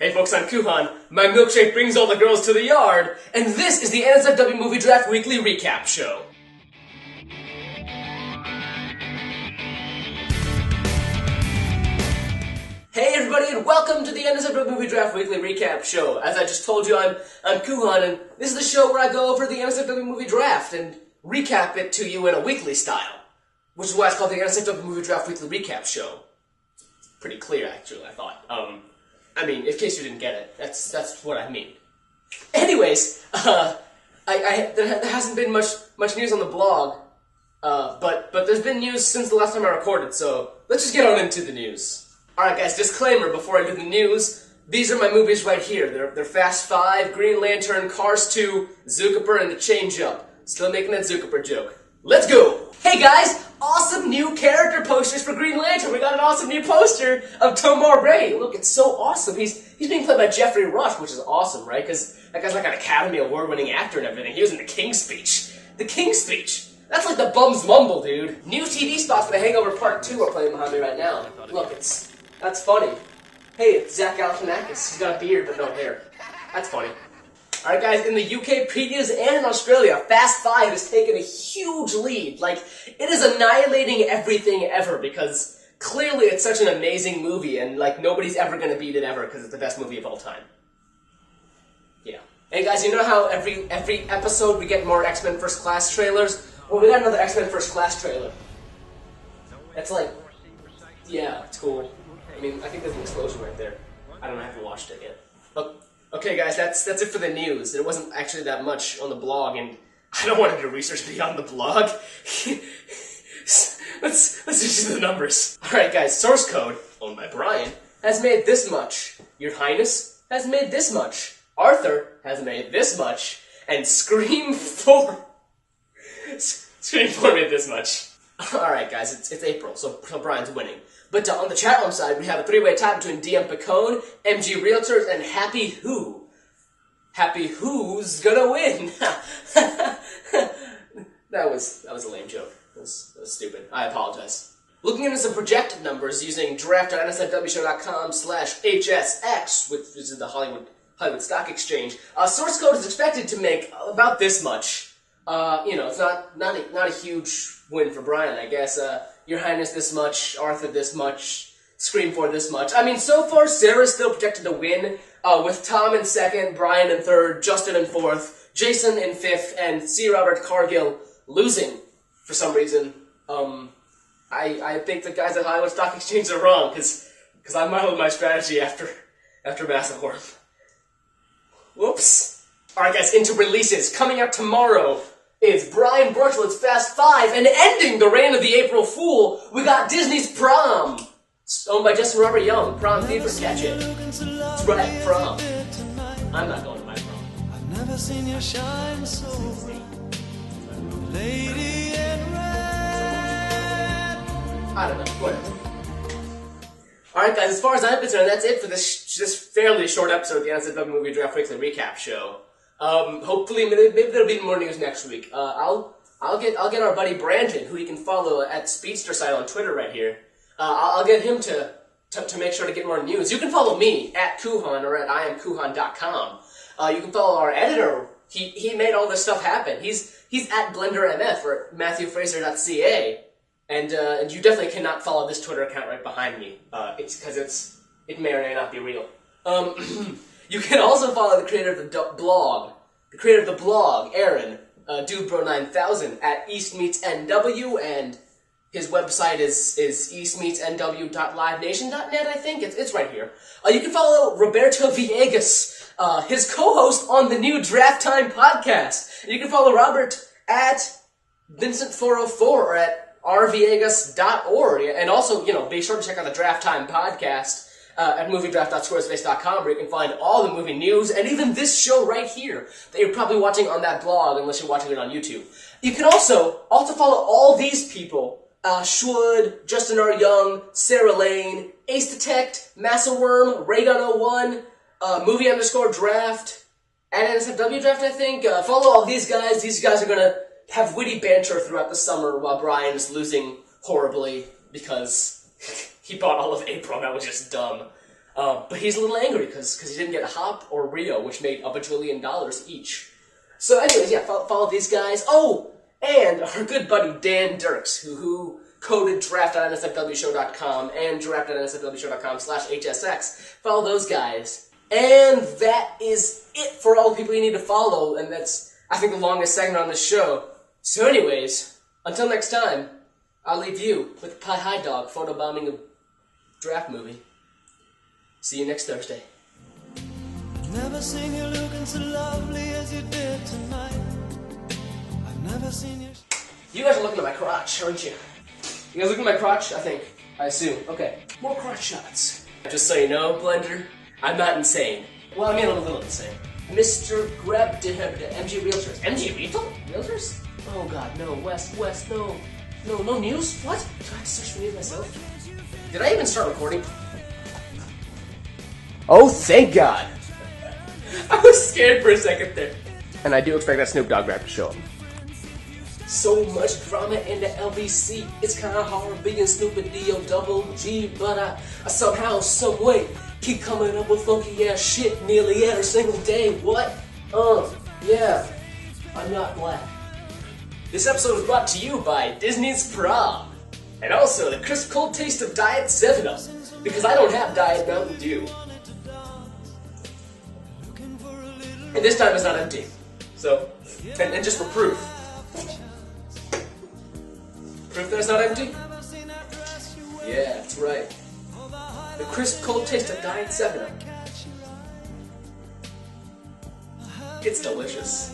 Hey folks, I'm Kuhan. My milkshake brings all the girls to the yard, and this is the NSFW Movie Draft Weekly Recap Show. Hey everybody, and welcome to the NSFW Movie Draft Weekly Recap Show. As I just told you, I'm Kuhan, and this is the show where I go over the NSFW Movie Draft and recap it to you in a weekly style, which is why it's called the NSFW Movie Draft Weekly Recap Show. It's pretty clear, actually, I thought. I mean, in case you didn't get it, that's what I mean. Anyways, there hasn't been much news on the blog, but there's been news since the last time I recorded, so let's just get on into the news. Alright guys, disclaimer before I do the news, these are my movies right here. They're Fast 5, Green Lantern, Cars 2, Zookeeper, and The Change Up. Still making that Zookeeper joke. Let's go! Hey guys! Awesome new character posters for Green Lantern! We got an awesome new poster of Tomar Ray! Look, it's so awesome! He's being played by Jeffrey Rush, which is awesome, right? Because that guy's like an Academy Award-winning actor and everything. He was in The King's Speech. The King's Speech! That's like the bum's mumble, dude. New TV spots for The Hangover Part 2 are playing behind me right now. Look, that's funny. Hey, it's Zach Galifianakis. He's got a beard but no hair. That's funny. Alright guys, in the UK previews and in Australia, Fast 5 has taken a huge lead. Like, it is annihilating everything ever because clearly it's such an amazing movie and like nobody's ever gonna beat it ever because it's the best movie of all time. Yeah. Hey guys, you know how every episode we get more X-Men First Class trailers? Well, we got another X-Men First Class trailer. It's like, yeah, it's cool. I mean, I think there's an explosion right there. I don't know, I haven't watched it yet. Oh. Okay guys, that's it for the news. There wasn't actually that much on the blog, and I don't want to do research beyond the blog. let's just do the numbers. Alright guys, source code, owned by Brian, has made this much. Your Highness has made this much. Arthur has made this much. And Scream 4... Scream 4 made this much. Alright guys, it's April, so Brian's winning. But on the chat room side, we have a three-way tie between DM Picone, MG Realtors, and Happy Who. Happy Who's gonna win? that was a lame joke. That was stupid. I apologize. Looking into some projected numbers using draft.nsfwshow.com/HSX, which is the Hollywood Stock Exchange, source code is expected to make about this much. You know, it's not a huge win for Brian, I guess. Your Highness this much, Arthur this much, Scream 4 this much. I mean, so far, Sarah's still projected to win, with Tom in second, Brian in third, Justin in fourth, Jason in fifth, and C. Robert Cargill losing for some reason. I think the guys at Hollywood Stock Exchange are wrong, because I modeled my strategy after Massive Horror. Whoops. Alright guys, into releases. Coming out tomorrow is Brian Birchwood's Fast 5, and ending the reign of the April Fool, we got Disney's Prom, owned by Justin Robert Young. Prom Fever, catch it. That's right, Prom. I'm not going to my prom. I've never seen you shine so lady in red. I don't know, whatever. Alright guys, as far as I'm concerned, that's it for this fairly short episode of the NSFW Movie Draft Weekly Recap Show. Hopefully, maybe there'll be more news next week. I'll get our buddy Brandon, who you can follow at SpeedsterSide on Twitter right here. I'll get him to make sure to get more news. You can follow me at Kuhan or at IamKuhan.com. You can follow our editor. He made all this stuff happen. He's at Blendermf or at MatthewFraser.ca. And you definitely cannot follow this Twitter account right behind me. It's because it may or may not be real. You can also follow the creator of the blog, Aaron, Dubro9000, at East Meets NW, and his website is eastmeetsnw.livenation.net, I think. It's right here. You can follow Roberto Villegas, his co-host on the new Draft Time podcast. You can follow Robert at Vincent404 or at rviegas.org. And also, be sure to check out the Draft Time podcast at moviedraft.squarespace.com, where you can find all the movie news, and even this show right here, that you're probably watching on that blog, unless you're watching it on YouTube. You can also follow all these people, Schwood, Justin R. Young, Sarah Lane, Ace Detect, Massa Worm, Raygun01, movie_draft, and NSFW Draft, I think. Follow all these guys. These guys are gonna have witty banter throughout the summer while Brian's losing horribly because he bought all of April, and that was just dumb. But he's a little angry because he didn't get Hop or Rio, which made $1 bajillion each. So anyways, yeah, follow these guys. Oh, and our good buddy Dan Dirks, who coded draft.nsfwshow.com and draft.nsfwshow.com/HSX. Follow those guys. And that is it for all the people you need to follow, and that's, I think, the longest segment on this show. So anyways, until next time, I'll leave you with the Pie High Dog photobombing a draft movie. See you next Thursday. Never seen you looking so lovely as you did tonight. I've never seen you. You guys are looking at my crotch, aren't you? You guys looking at my crotch? I assume. Okay, more crotch shots. Just so you know, Blender, I'm not insane. Well, I mean, I'm a little insane. Mr. Grab to MG Realtors. MG Realtors? Oh god, no. West, no. No news? What? Do I have to search for news myself? Did I even start recording? Oh, thank God! I was scared for a second there. And I do expect that Snoop Dogg rap to show up. So much drama in the LBC. It's kinda hard being Snoop and D-O-double-G, but I somehow, someway, keep coming up with funky ass shit nearly every single day. What? Yeah. I'm not black. This episode was brought to you by Disney's Prom. And also the crisp cold taste of Diet 7-Up. Because I don't have Diet Mountain Dew. And this time it's not empty. So, and just for proof. Proof that it's not empty? Yeah, that's right. The crisp cold taste of Diet 7-Up. It's delicious.